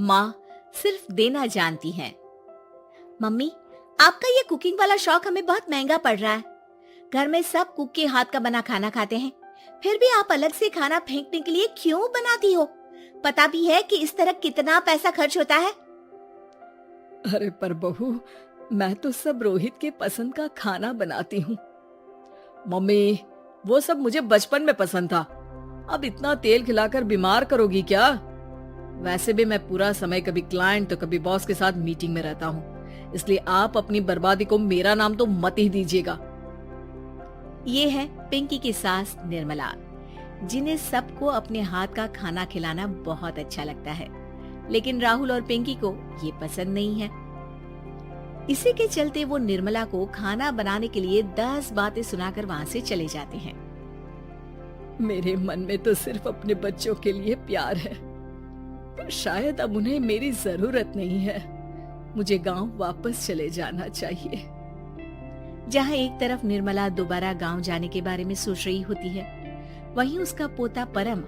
माँ सिर्फ देना जानती हैं। मम्मी, आपका ये कुकिंग वाला शौक हमें बहुत महंगा पड़ रहा है। घर में सब कुक के हाथ का बना खाना खाते हैं, फिर भी आप अलग से खाना फेंकने के लिए क्यों बनाती हो? पता भी है कि इस तरह कितना पैसा खर्च होता है। अरे पर बहू, मैं तो सब रोहित के पसंद का खाना बनाती हूँ। मम्मी, वो सब मुझे बचपन में पसंद था। अब इतना तेल खिलाकर बीमार करोगी क्या? वैसे भी मैं पूरा समय कभी क्लाइंट तो कभी बॉस के साथ मीटिंग में रहता हूँ, इसलिए आप अपनी बर्बादी को मेरा नाम तो मत ही दीजिएगा। ये है पिंकी की सास निर्मला, जिन्हें सबको अपने हाथ का खाना खिलाना बहुत अच्छा लगता है, लेकिन राहुल और पिंकी को ये पसंद नहीं है। इसी के चलते वो निर्मला को खाना बनाने के लिए 10 बातें सुनाकर वहाँ से चले जाते हैं। मेरे मन में तो सिर्फ अपने बच्चों के लिए प्यार है, पर शायद अब उन्हें मेरी जरूरत नहीं है। मुझे गांव वापस चले जाना चाहिए। जहाँ एक तरफ निर्मला दोबारा गांव जाने के बारे में सोच रही होती है, वहीं उसका पोता परम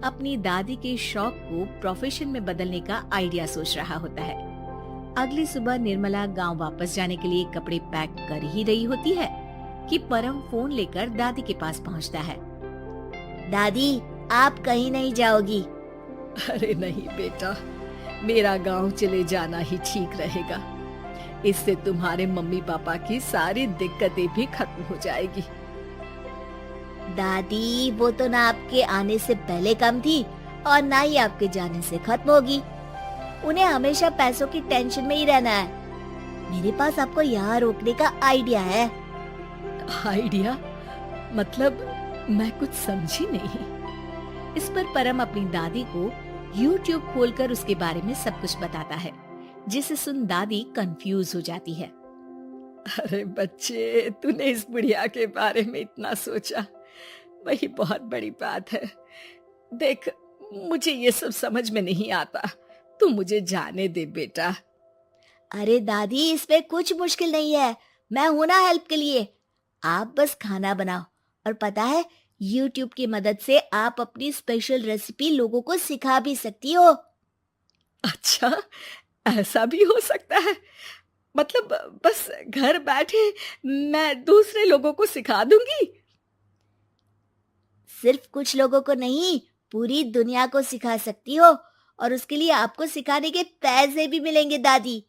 अपनी दादी के शौक को प्रोफेशन में बदलने का आइडिया सोच रहा होता है। अगली सुबह निर्मला गांव वापस जाने के लिए कपड़े पैक कर ही रही होती है कि परम फोन लेकर दादी के पास पहुंचता है। दादी, आप कहीं नहीं जाओगी? अरे नहीं बेटा, मेरा गांव चले जाना ही ठीक रहेगा। इससे तुम्हारे मम्मी पापा की सारी दिक्कतें भी खत्म हो जाएगी। दादी, वो तो ना आपके आने से पहले कम थी और ना ही आपके जाने से खत्म होगी। उन्हें हमेशा पैसों की टेंशन में ही रहना है। मेरे पास आपको यहाँ रोकने का आइडिया है। आइडिया? मतलब मैं कुछ समझी नहीं। इस पर परम अपनी दादी को YouTube खोलकर उसके बारे में सब कुछ बताता है, जिसे सुन दादी कंफ्यूज हो जाती है। अरे बच्चे, तूने इस बुढ़िया के बारे में इतना सोचा, वही बहुत बड़ी बात है। देख, मुझे ये सब समझ में नहीं आता, तू मुझे जाने दे बेटा। अरे दादी, इसमें कुछ मुश्किल नहीं है, मैं हूं ना हेल्प के लिए। आप बस खाना बनाओ, और पता है, YouTube की मदद से आप अपनी स्पेशल रेसिपी लोगों को सिखा भी सकती हो। अच्छा, ऐसा भी हो सकता है? मतलब बस घर बैठे मैं दूसरे लोगों को सिखा दूंगी? सिर्फ कुछ लोगों को नहीं, पूरी दुनिया को सिखा सकती हो, और उसके लिए आपको सिखाने के पैसे भी मिलेंगे दादी।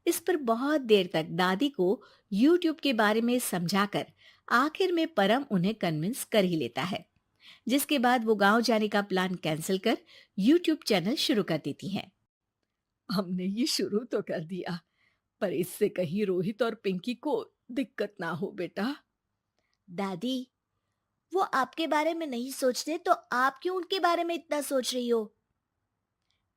इस पर बहुत देर तक दादी को YouTube के बारे में समझाकर आखिर में परम उन्हें कन्विंस कर ही लेता है, जिसके बाद वो गांव जाने का प्लान कैंसिल कर YouTube चैनल शुरू कर देती हैं। हमने ये शुरू तो कर दिया, पर इससे कहीं रोहित और पिंकी को दिक्कत ना हो बेटा। दादी, वो आपके बारे में नहीं सोचते तो आप क्यों उनके बारे में इतना सोच रही हो?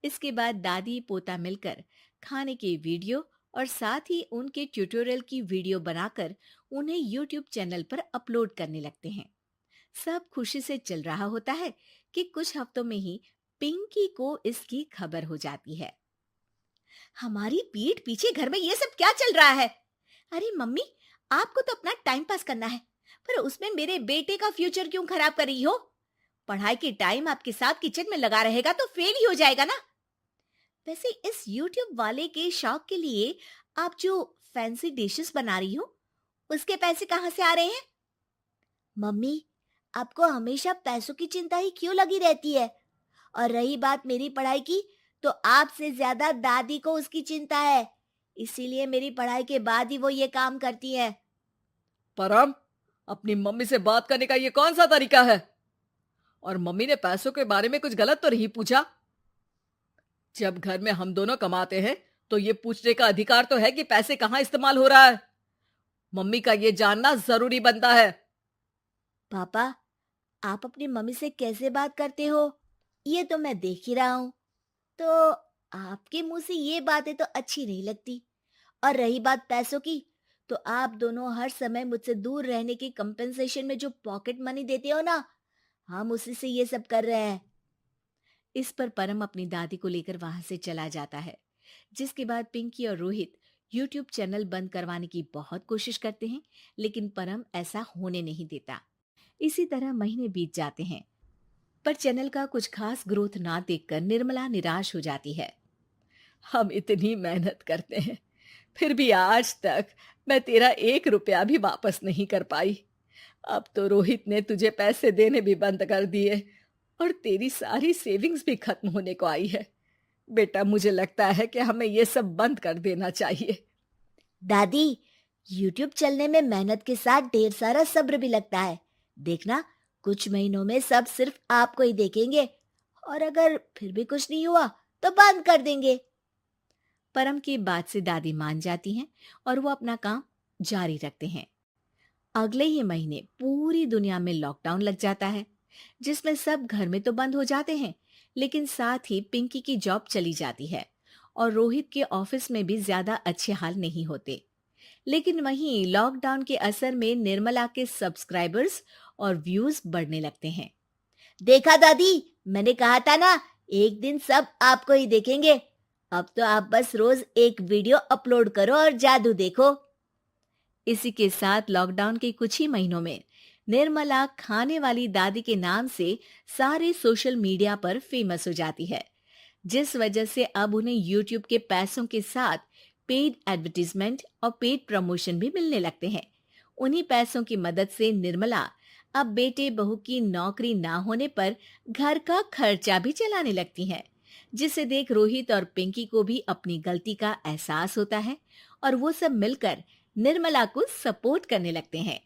इसके बाद दादी पोता मिलकर खाने की वीडियो और साथ ही उनके ट्यूटोरियल की वीडियो बनाकर उन्हें YouTube चैनल पर अपलोड करने लगते हैं। सब खुशी से चल रहा होता है कि कुछ हफ्तों में ही पिंकी को इसकी खबर हो जाती है। हमारी पीठ पीछे घर में ये सब क्या चल रहा है? अरे मम्मी, आपको तो अपना टाइम पास करना है, पर उसमें मेरे बेटे का फ्यूचर क्यों खराब कर रही हो? पढ़ाई के टाइम आपके साथ किचन में लगा रहेगा तो फेल ही हो जाएगा ना। वैसे इस YouTube वाले के शौक के लिए आप जो फैंसी डिशेस बना रही हो, उसके पैसे कहाँ से आ रहे हैं? मम्मी, आपको हमेशा पैसों की चिंता ही क्यों लगी रहती है? और रही बात मेरी पढ़ाई की, तो आपसे ज्यादा दादी को उसकी चिंता है। इसीलिए मेरी पढ़ाई के बाद ही वो ये काम करती है। परम, अपनी मम्मी से बात करने का ये कौन सा तरीका है? और मम्मी ने पैसों के बारे में कुछ गलत तो नहीं पूछा? जब घर में हम दोनों कमाते हैं तो ये पूछने का अधिकार तो है कि पैसे कहाँ इस्तेमाल हो रहा है। मम्मी का ये जानना जरूरी बनता है। पापा, आप अपनी मम्मी से कैसे बात करते हो, ये तो मैं देख ही रहा हूँ। तो आपके मुंह से ये बातें तो अच्छी नहीं लगती। और रही बात पैसों की, तो आप दोनों हर समय मुझसे दूर रहने की कंपेंसेशन में जो पॉकेट मनी देते हो ना, हम उसी से ये सब कर रहे हैं। इस पर परम अपनी दादी को लेकर वहां से चला जाता है, जिसके बाद पिंकी और रोहित YouTube चैनल बंद करवाने की बहुत कोशिश करते हैं, लेकिन परम ऐसा होने नहीं देता। इसी तरह महीने बीत जाते हैं। पर चैनल का कुछ खास ग्रोथ ना देखकर निर्मला निराश हो जाती है। हम इतनी मेहनत करते हैं, फिर भी आज तक मैं तेरा 1 रुपया भी वापस नहीं कर पाई। अब तो रोहित ने तुझे पैसे देने भी बंद कर दिए और तेरी सारी सेविंग्स भी खत्म होने को आई है। बेटा, मुझे लगता है कि हमें ये सब बंद कर देना चाहिए। दादी, यूट्यूब चलने में मेहनत के साथ ढेर सारा सब्र भी लगता है। देखना, कुछ महीनों में सब सिर्फ आपको ही देखेंगे, और अगर फिर भी कुछ नहीं हुआ तो बंद कर देंगे। परम की बात से दादी मान जाती हैं और वो अपना काम जारी रखते हैं। अगले ही महीने पूरी दुनिया में लॉकडाउन लग जाता है, जिसमें सब घर में तो बंद हो जाते हैं, लेकिन साथ ही पिंकी की जॉब चली जाती है और रोहित के ऑफिस में भी ज्यादा अच्छे हाल नहीं होते। लेकिन वहीं लॉकडाउन के असर में निर्मला के सब्सक्राइबर्स और व्यूज बढ़ने लगते हैं। देखा दादी, मैंने कहा था ना, एक दिन सब आपको ही देखेंगे। अब तो आप बस रोज एक वीडियो अपलोड करो और जादू देखो। इसी के साथ लॉकडाउन के कुछ ही महीनों में निर्मला खाने वाली दादी के नाम से सारे सोशल मीडिया पर फेमस हो जाती है, जिस वजह से अब उन्हें यूट्यूब के पैसों के साथ पेड एडवर्टीजमेंट और पेड प्रमोशन भी मिलने लगते हैं। उन्हीं पैसों की मदद से निर्मला अब बेटे बहू की नौकरी ना होने पर घर का खर्चा भी चलाने लगती हैं, जिसे देख रोहित और पिंकी को भी अपनी गलती का एहसास होता है और वो सब मिलकर निर्मला को सपोर्ट करने लगते हैं।